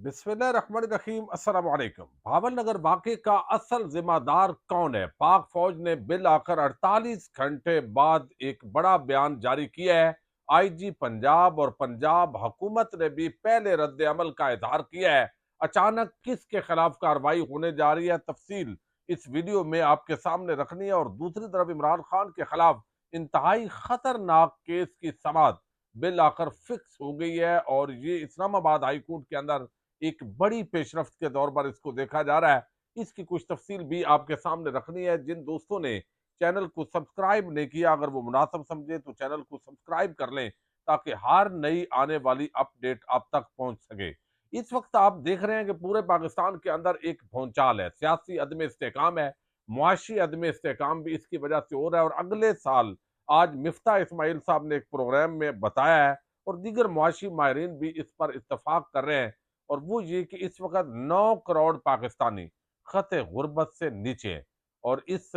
बिस्मिल्लाहिर्रहमानिर्रहीम अस्सलाम वालेकुम। भावल नगर वाक़े का असल जिम्मेदार कौन है? पाक फौज ने बिल आकर 48 घंटे बाद एक बड़ा बयान जारी किया है। आईजी पंजाब और पंजाब हुकूमत ने भी पहले रद्द अमल का इजहार किया है। अचानक किसके खिलाफ कार्रवाई होने जा रही है, तफसील इस वीडियो में आपके सामने रखनी है। और दूसरी तरफ इमरान खान के खिलाफ इंतहाई खतरनाक केस की समाअत बिल आकर फिक्स हो गई है, और ये इस्लामाबाद हाई कोर्ट के अंदर एक बड़ी पेशरफ्त के दौर पर इसको देखा जा रहा है। इसकी कुछ तफसील भी आपके सामने रखनी है। जिन दोस्तों ने चैनल को सब्सक्राइब नहीं किया, अगर वो मुनासिब समझे तो चैनल को सब्सक्राइब कर लें, ताकि हर नई आने वाली अपडेट आप तक पहुंच सके। इस वक्त आप देख रहे हैं कि पूरे पाकिस्तान के अंदर एक भौचाल है, सियासी अदम इस्तेकाम है, मुआशी अदम इस्तेकाम भी इसकी वजह से हो रहा है। और अगले साल, आज मिफ्ता इस्माइल साहब ने एक प्रोग्राम में बताया है, और दीगर मुआशी माहिरीन भी इस पर इत्तफाक कर रहे हैं, और वो ये कि इस वक्त 9 करोड़ पाकिस्तानी खत गुर्बत से नीचे हैं। और इस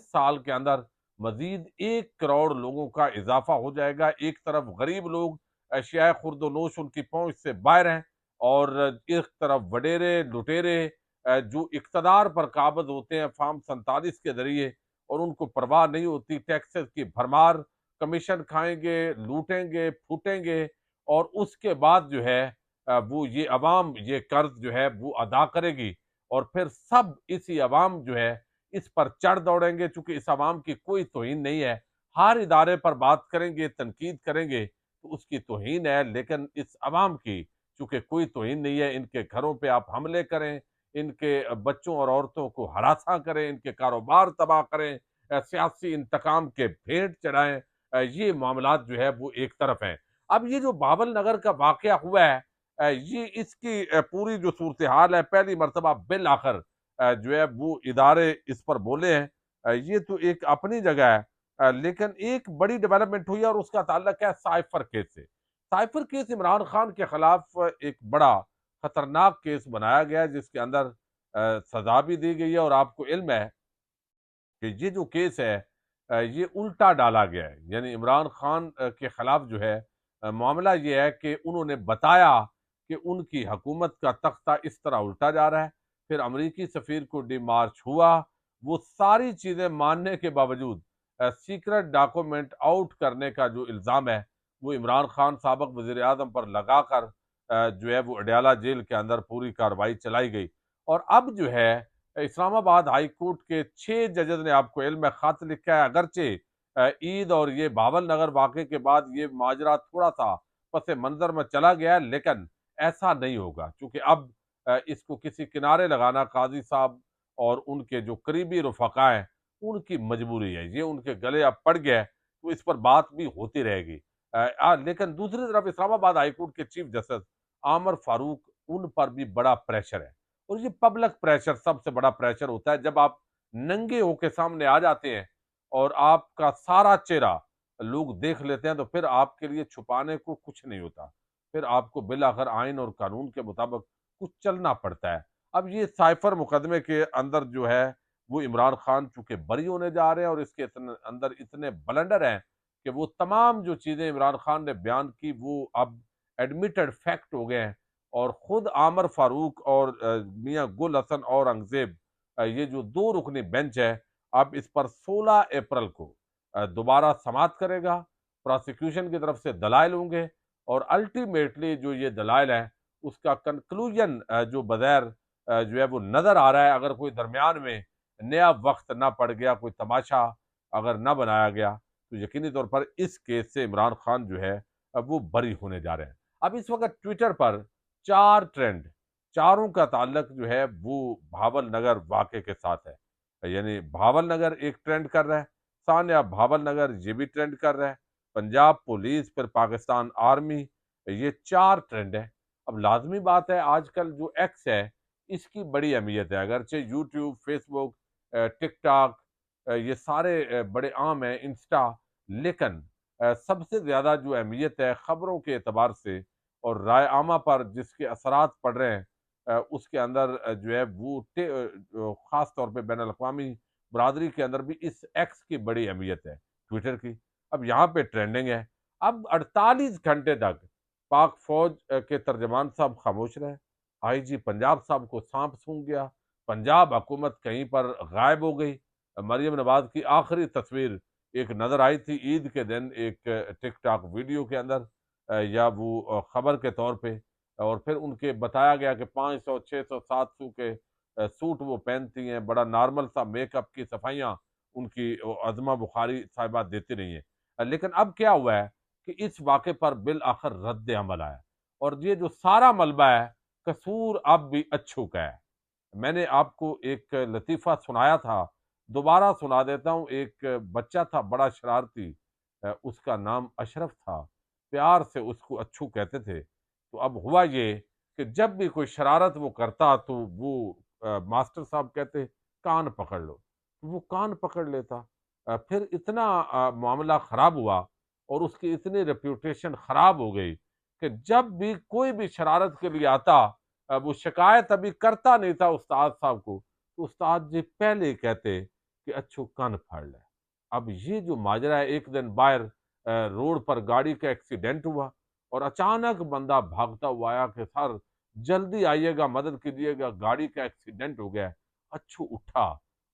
साल के अंदर मजीद 1 करोड़ लोगों का इजाफा हो जाएगा। एक तरफ गरीब लोग अशियाए खुर्दोनोश उनकी पहुंच से बाहर हैं, और एक तरफ वडेरे लुटेरे जो इक्तदार पर काबज होते हैं फार्म 47 के जरिए, और उनको परवाह नहीं होती, टैक्सेस की भरमार, कमीशन खाएंगे, लूटेंगे, फूटेंगे, और उसके बाद जो है वो ये अवाम ये कर्ज जो है वो अदा करेगी। और फिर सब इसी अवाम जो है इस पर चढ़ दौड़ेंगे, चूंकि इस अवाम की कोई तौहीन नहीं है। हर इदारे पर बात करेंगे, तनकीद करेंगे तो उसकी तौहीन है, लेकिन इस अवाम की चूंकि कोई तौहीन नहीं है। इनके घरों पे आप हमले करें, इनके बच्चों और औरतों को हरासा करें, इनके कारोबार तबाह करें, सियासी इंतकाम के भेंट चढ़ाएं, ये मामलात जो है वो एक तरफ हैं। अब ये जो बाबल नगर का वाकया हुआ है, ये इसकी पूरी जो सूरत हाल है, पहली मरतबा बिल आकर जो है वो इदारे इस पर बोले हैं। ये तो एक अपनी जगह है, लेकिन एक बड़ी डेवलपमेंट हुई है, और उसका ताल्लुक है साइफर केस से। साइफर केस इमरान खान के खिलाफ एक बड़ा खतरनाक केस बनाया गया है, जिसके अंदर सजा भी दी गई है। और आपको इल्म है कि ये जो केस है, ये उल्टा डाला गया है। यानी इमरान खान के खिलाफ जो है मामला ये है कि उन्होंने बताया कि उनकी हुकूमत का तख्ता इस तरह उल्टा जा रहा है। फिर अमरीकी सफीर को डिमार्च हुआ, वो सारी चीज़ें मानने के बावजूद सीक्रेट डॉक्यूमेंट आउट करने का जो इल्ज़ाम है, वो इमरान खान साबिक वज़ीर आज़म पर लगाकर जो है वो अडयाला जेल के अंदर पूरी कार्रवाई चलाई गई। और अब जो है इस्लामाबाद हाई कोर्ट के 6 जजेस ने, आपको इल्म है, खत लिखा है। अगरचे ईद और ये बावल नगर वाक़े के बाद ये माजरा थोड़ा सा पस मंजर में चला गया है, लेकिन ऐसा नहीं होगा, क्योंकि अब इसको किसी किनारे लगाना काजी साहब और उनके जो करीबी रफ़क़ा हैं, उनकी मजबूरी है। ये उनके गले अब पड़ गया है, तो इस पर बात भी होती रहेगी। लेकिन दूसरी तरफ इस्लामाबाद हाई कोर्ट के चीफ जस्टिस आमर फारूक, उन पर भी बड़ा प्रेशर है। और ये पब्लिक प्रेशर सबसे बड़ा प्रेशर होता है, जब आप नंगे होके सामने आ जाते हैं और आपका सारा चेहरा लोग देख लेते हैं, तो फिर आपके लिए छुपाने को कुछ नहीं होता। फिर आपको बिलाखिर आइन और कानून के मुताबिक कुछ चलना पड़ता है। अब ये साइफर मुकदमे के अंदर जो है वो इमरान खान चूंकि बरी होने जा रहे हैं, और इसके अंदर इतने बलंडर हैं कि वो तमाम जो चीजें इमरान खान ने बयान की वो अब एडमिटेड फैक्ट हो गए हैं। और खुद आमर फारूक और मियां गुल हसन और अंगजेब, ये जो दो रुकनी बेंच है, अब इस पर 16 अप्रैल को दोबारा समाअत करेगा। प्रोसिक्यूशन की तरफ से दलाइल होंगे, और अल्टीमेटली जो ये दलाइल है उसका कंक्लूजन जो बगैर जो है वो नजर आ रहा है। अगर कोई दरमियान में नया वक्त ना पड़ गया, कोई तमाशा अगर ना बनाया गया, तो यकीनी तौर पर इस केस से इमरान खान जो है अब वो बरी होने जा रहे हैं। अब इस वक्त ट्विटर पर 4 ट्रेंड, चारों का ताल्लुक जो है वो भावल नगर वाक़े के साथ है। यानी भावल नगर एक ट्रेंड कर रहा है, सान्या भावल नगर ये भी ट्रेंड कर रहा है, पंजाब पुलिस, फिर पाकिस्तान आर्मी, ये 4 ट्रेंड है। अब लाज़मी बात है, आजकल जो एक्स है इसकी बड़ी अहमियत है। अगरचे यूट्यूब, फेसबुक, टिकटॉक, ये सारे बड़े आम हैं, इंस्टा, लेकिन सबसे ज़्यादा जो अहमियत है खबरों के एतबार से और राय आमा पर जिसके असरात पड़ रहे हैं, उसके अंदर जो है वो ख़ास तौर पे बैनुल अक़वामी बरादरी के अंदर भी इस एक्स की बड़ी अहमियत है, ट्विटर की। अब यहाँ पे ट्रेंडिंग है। अब 48 घंटे तक पाक फ़ौज के तर्जमान साहब खामोश रहे। आईजी पंजाब साहब को सांप सूंघ गया, पंजाब हुकूमत कहीं पर गायब हो गई। मरियम नवाज की आखिरी तस्वीर एक नजर आई थी ईद के दिन एक टिकटॉक वीडियो के अंदर, या वो खबर के तौर पे। और फिर उनके बताया गया कि 500 600 700 के सूट वो पहनती हैं, बड़ा नॉर्मल सा मेकअप की सफाइयाँ उनकी अजमा बुखारी साहिबा देती रही हैं। लेकिन अब क्या हुआ है कि इस वाक़े पर बिल आखिर रद्द अमल आया, और ये जो सारा मलबा है कसूर अब भी अच्छू का है। मैंने आपको एक लतीफ़ा सुनाया था, दोबारा सुना देता हूँ। एक बच्चा था बड़ा शरारती, उसका नाम अशरफ था, प्यार से उसको अच्छू कहते थे। तो अब हुआ ये कि जब भी कोई शरारत वो करता तो वो मास्टर साहब कहते कान पकड़ लो, तो वो कान पकड़ लेता। फिर इतना मामला ख़राब हुआ और उसकी इतनी रेप्यूटेशन ख़राब हो गई कि जब भी कोई भी शरारत के लिए आता, वो शिकायत अभी करता नहीं था उस्ताद साहब को, तो उस्ताद जी पहले ही कहते कि अच्छू कान फाड़ ले। अब ये जो माजरा है, एक दिन बाहर रोड पर गाड़ी का एक्सीडेंट हुआ और अचानक बंदा भागता हुआ आया कि सर जल्दी आइएगा, मदद कीजिएगा, गाड़ी का एक्सीडेंट हो गया है। अच्छू उठा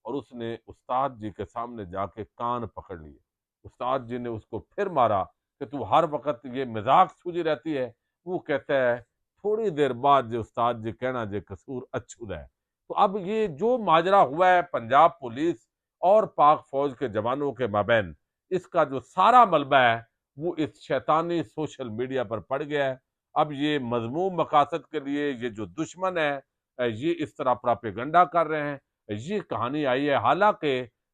और उसने उस्ताद जी के सामने जाके कान पकड़ लिए। उस्ताद जी ने उसको फिर मारा कि तू हर वक्त ये मजाक सूझी रहती है। वो कहता है थोड़ी देर बाद जो उस्ताद जी कहना जे कसूर अच्छू दा है। तो अब ये जो माजरा हुआ है पंजाब पुलिस और पाक फौज के जवानों के माबैन, इसका जो सारा मलबा है वो इस शैतानी सोशल मीडिया पर पड़ गया है। अब ये मजमूम मकासद के लिए ये जो दुश्मन है, ये इस तरह प्रोपेगंडा कर रहे हैं। ये कहानी आई है, हालांकि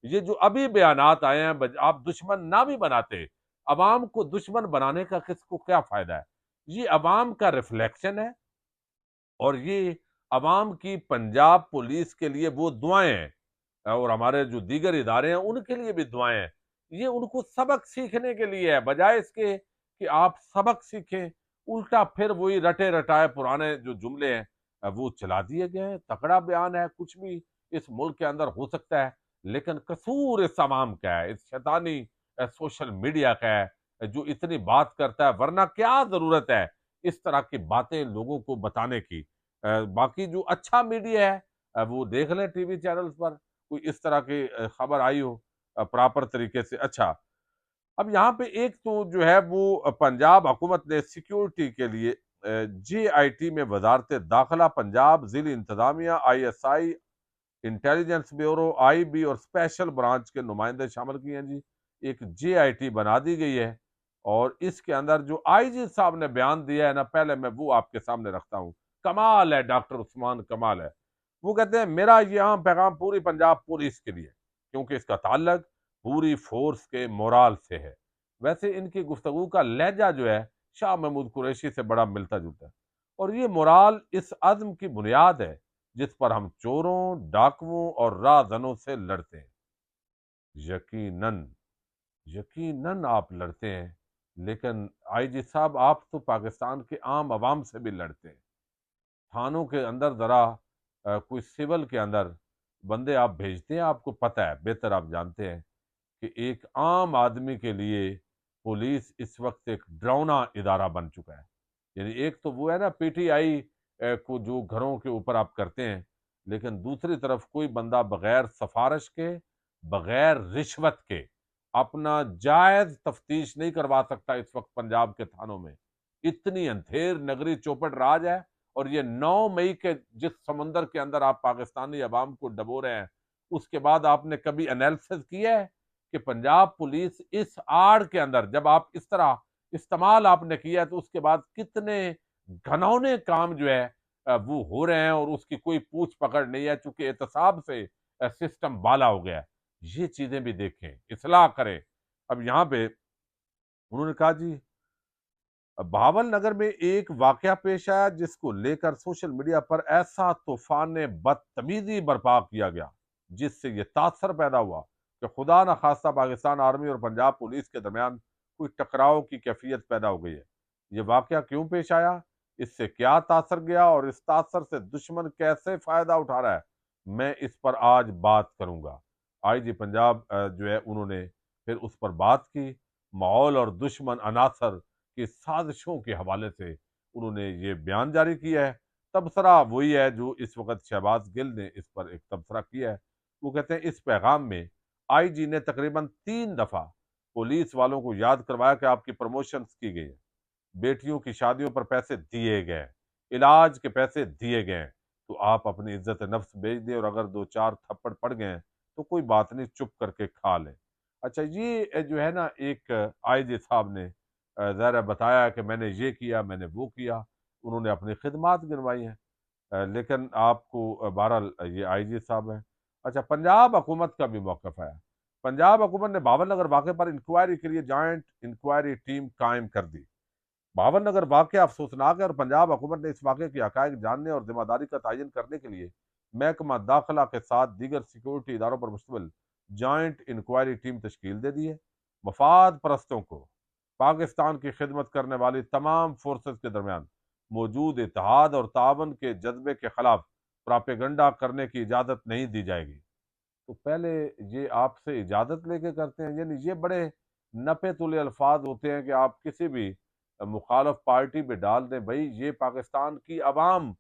ये जो अभी बयानात आए हैं, आप दुश्मन ना भी बनाते, अवाम को दुश्मन बनाने का किसको क्या फायदा है। ये अवाम का रिफ्लेक्शन है और ये अवाम की पंजाब पुलिस के लिए वो दुआएं हैं और हमारे जो दीगर इदारे हैं उनके लिए भी दुआएं हैं। ये उनको सबक सीखने के लिए है, बजाय इसके कि आप सबक सीखें, उल्टा फिर वही रटे रटाए पुराने जो जुमले हैं वो चला दिए गए हैं। तगड़ा बयान है, कुछ भी इस मुल्क के अंदर हो सकता है, लेकिन कसूर इस अवाम का है, इस शैतानी सोशल मीडिया का है जो इतनी बात करता है। वरना क्या जरूरत है इस तरह की बातें लोगों को बताने की। बाकी जो अच्छा मीडिया है वो देख लें टीवी चैनल्स पर, कोई इस तरह की खबर आई हो प्रॉपर तरीके से। अच्छा, अब यहाँ पे एक तो जो है वो पंजाब हुकूमत ने सिक्योरिटी के लिए JIT में वजारत दाखिला, पंजाब जिली इंतजामिया, ISI, इंटेलिजेंस ब्यूरो, IB और स्पेशल ब्रांच के नुमाइंदे शामिल किए हैं जी। एक JIT बना दी गई है और इसके अंदर जो IG साहब ने बयान दिया है ना, पहले मैं वो आपके सामने रखता हूँ। कमाल है, डॉक्टर उस्मान कमाल है। वो कहते हैं मेरा यहाँ पैगाम पूरी पंजाब पुलिस के लिए, क्योंकि इसका ताल्लुक पूरी फोर्स के मोराल से है। वैसे इनकी गुफ्तगू का लहजा जो है शाह महमूद कुरैशी से बड़ा मिलता जुलता है, और ये मोराल इस अज़्म की बुनियाद है जिस पर हम चोरों, डाकुओं और राहजनों से लड़ते हैं। यकीनन, यकीनन आप लड़ते हैं, लेकिन IG साहब आप तो पाकिस्तान के आम आवाम से भी लड़ते हैं। थानों के अंदर जरा कोई सिविल के अंदर बंदे आप भेजते हैं, आपको पता है, बेहतर आप जानते हैं कि एक आम आदमी के लिए पुलिस इस वक्त एक डरावना इदारा बन चुका है। यानी एक तो वो है ना PTI को जो घरों के ऊपर आप करते हैं, लेकिन दूसरी तरफ कोई बंदा बगैर सफारिश के, बगैर रिश्वत के अपना जायज तफ्तीश नहीं करवा सकता इस वक्त पंजाब के थानों में। इतनी अंधेर नगरी चौपट राज है। और ये 9 मई के जिस समंदर के अंदर आप पाकिस्तानी अवाम को डबो रहे हैं, उसके बाद आपने कभी एनालिसिस किया है कि पंजाब पुलिस इस आड़ के अंदर जब आप इस तरह इस्तेमाल आपने किया तो उसके बाद कितने घनौने काम जो है वो हो रहे हैं और उसकी कोई पूछ पकड़ नहीं है, चूंकि एहतसाब से सिस्टम बाला हो गया है। ये चीजें भी देखें, इस्लाह करें। अब यहाँ पे उन्होंने कहा जी, भावल नगर में एक वाकया पेश आया जिसको लेकर सोशल मीडिया पर ऐसा तूफान बदतमीजी बर्पा किया गया जिससे ये तासर पैदा हुआ कि खुदा न खास्ता पाकिस्तान आर्मी और पंजाब पुलिस के दरमियान कोई टकराव की कैफियत पैदा हो गई है। ये वाकया क्यों पेश आया, इससे क्या तासर गया और इस तासर से दुश्मन कैसे फायदा उठा रहा है, मैं इस पर आज बात करूंगा। IG पंजाब जो है उन्होंने फिर उस पर बात की। माहौल और दुश्मन अनासर की साजिशों के हवाले से उन्होंने ये बयान जारी किया है। تبصرہ وہی ہے جو اس وقت شہباز گل نے اس پر ایک تبصرہ کیا ہے۔ وہ کہتے ہیں اس پیغام میں آئی جی نے تقریباً 3 دفعہ پولیس والوں کو یاد کروایا کہ آپ کی پروموشنز کی گئی ہیں، بیٹیوں کی شادیوں پر پیسے دیے گئے ہیں، علاج کے پیسے دیے گئے ہیں، تو آپ اپنی عزت نفس بیچ دیں، اور اگر 2 4 تھپڑ پڑ گئے ہیں تو کوئی بات نہیں، چپ کر کے کھا لیں۔ اچھا، یہ جو ہے نا ایک آئی جی صاحب نے ظاہر ہے بتایا کہ میں نے یہ کیا، میں نے وہ کیا، انہوں نے اپنی خدمات گنوائی ہیں، لیکن آپ کو بہرحال یہ آئی جی صاحب ہیں۔ اچھا، پنجاب حکومت کا بھی موقف ہے۔ پنجاب حکومت نے باول نگر واقعے پر انکوائری کے لیے جوائنٹ انکوائری ٹیم قائم کر دی۔ باول نگر واقعہ افسوسناک ہے اور پنجاب حکومت نے اس واقعے کے حقائق جاننے اور ذمہ داری کا تعین کرنے کے لیے محکمہ داخلہ کے ساتھ دیگر سیکورٹی اداروں پر مشتمل جوائنٹ انکوائری ٹیم تشکیل دے دی ہے۔ مفاد پرستوں کو پاکستان کی خدمت کرنے والی تمام فورسز کے درمیان موجود اتحاد اور تعاون کے جذبے کے خلاف پراپیگنڈا کرنے کی اجازت نہیں دی جائے گی۔ تو پہلے یہ آپ سے اجازت لے کے کرتے ہیں، یعنی یہ بڑے نپے تلے الفاظ ہوتے ہیں کہ آپ کسی بھی مخالف پارٹی پہ ڈال دیں، بھائی یہ پاکستان کی عوام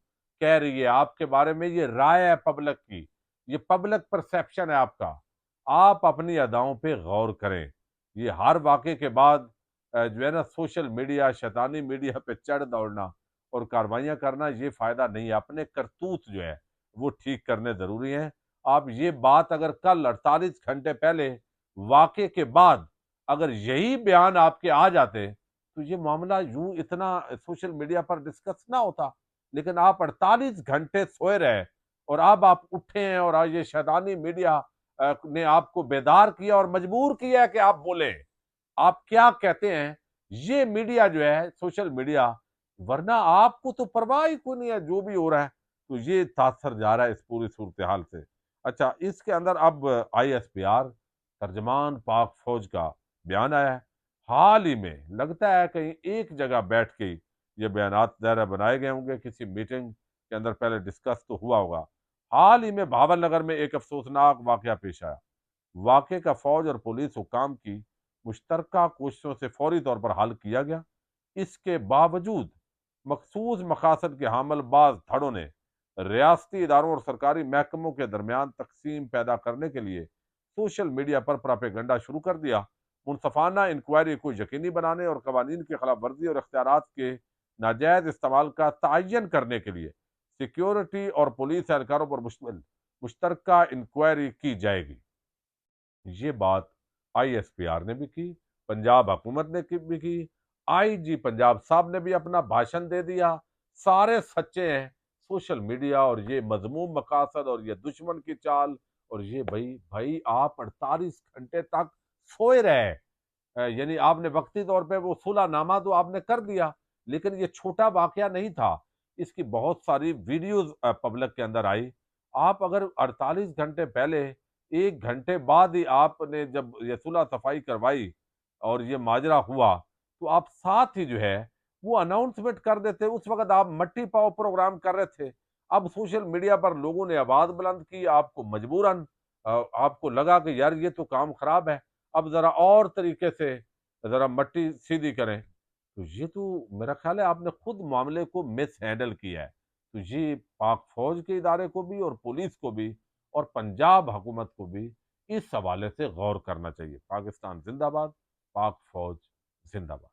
کہہ رہی ہے آپ کے بارے میں، یہ رائے ہے پبلک کی، یہ پبلک پرسیپشن ہے آپ کا، آپ اپنی اداؤں پہ غور کریں۔ یہ ہر واقعے کے بعد جو ہے نا سوشل میڈیا، شیطانی میڈیا پہ چڑھ دوڑنا اور کاروائیاں کرنا، یہ فائدہ نہیں ہے۔ اپنے کرتوت جو ہے وہ ٹھیک کرنے ضروری ہیں۔ آپ یہ بات اگر کل 48 گھنٹے پہلے واقعے کے بعد اگر یہی بیان آپ کے آ جاتے تو یہ معاملہ یوں اتنا سوشل میڈیا پر ڈسکس نہ ہوتا، لیکن آپ 48 گھنٹے سوئے رہے اور اب آپ اٹھے ہیں، اور آج یہ شیطانی میڈیا نے آپ کو بیدار کیا اور مجبور کیا ہے کہ آپ بولیں، آپ کیا کہتے ہیں۔ یہ میڈیا جو ہے سوشل میڈیا، ورنہ آپ کو تو پرواہ ہی کوئی نہیں ہے جو بھی ہو رہا ہے، تو یہ تاثر جا رہا ہے اس پوری صورتحال سے۔ اچھا، اس کے اندر اب آئی ایس پی آر ترجمان پاک فوج کا بیان آیا ہے۔ حال ہی میں لگتا ہے کہیں ایک جگہ بیٹھ کے یہ بیانات ظاہر بنائے گئے ہوں گے، کسی میٹنگ کے اندر پہلے ڈسکس تو ہوا ہوگا۔ حال ہی میں بھاول نگر میں ایک افسوسناک واقعہ پیش آیا۔ واقعے کا فوج اور پولیس حکام کی مشترکہ کوششوں سے فوری طور پر حل کیا گیا۔ اس کے باوجود مخصوص مقاصد کے حامل بعض دھڑوں نے ریاستی اداروں اور سرکاری محکموں کے درمیان تقسیم پیدا کرنے کے لیے سوشل میڈیا پر پراپیگنڈا شروع کر دیا۔ منصفانہ انکوائری کو یقینی بنانے اور قوانین کی خلاف ورزی اور اختیارات کے ناجائز استعمال کا تعین کرنے کے لیے سیکیورٹی اور پولیس اہلکاروں پر مشتمل مشترکہ انکوائری کی جائے گی۔ یہ بات آئی ایس پی آر نے بھی کی، پنجاب حکومت نے بھی کی، آئی جی پنجاب صاحب نے بھی اپنا بھاشن دے دیا۔ سارے سچے ہیں، سوشل میڈیا اور یہ مذموم مقاصد اور یہ دشمن کی چال، اور یہ بھائی آپ 48 گھنٹے تک سوئے رہے، یعنی آپ نے وقتی طور پہ وہ صلح نامہ تو آپ نے کر دیا، لیکن یہ چھوٹا واقعہ نہیں تھا، اس کی بہت ساری ویڈیوز پبلک کے اندر آئی۔ آپ اگر 48 گھنٹے پہلے، 1 گھنٹے بعد ہی آپ نے جب یہ صلح صفائی کروائی اور یہ ماجرا ہوا، تو آپ ساتھ ہی جو ہے وہ اناؤنسمنٹ کر دیتے۔ اس وقت آپ مٹی پاؤ پروگرام کر رہے تھے، اب سوشل میڈیا پر لوگوں نے آواز بلند کی، آپ کو مجبوراً آپ کو لگا کہ یار یہ تو کام خراب ہے، اب ذرا اور طریقے سے ذرا مٹی سیدھی کریں، تو یہ تو میرا خیال ہے آپ نے خود معاملے کو مس ہینڈل کیا ہے۔ تو یہ پاک فوج کے ادارے کو بھی اور پولیس کو بھی اور پنجاب حکومت کو بھی اس حوالے سے غور کرنا چاہیے۔ پاکستان زندہ باد، پاک فوج زندہ باد۔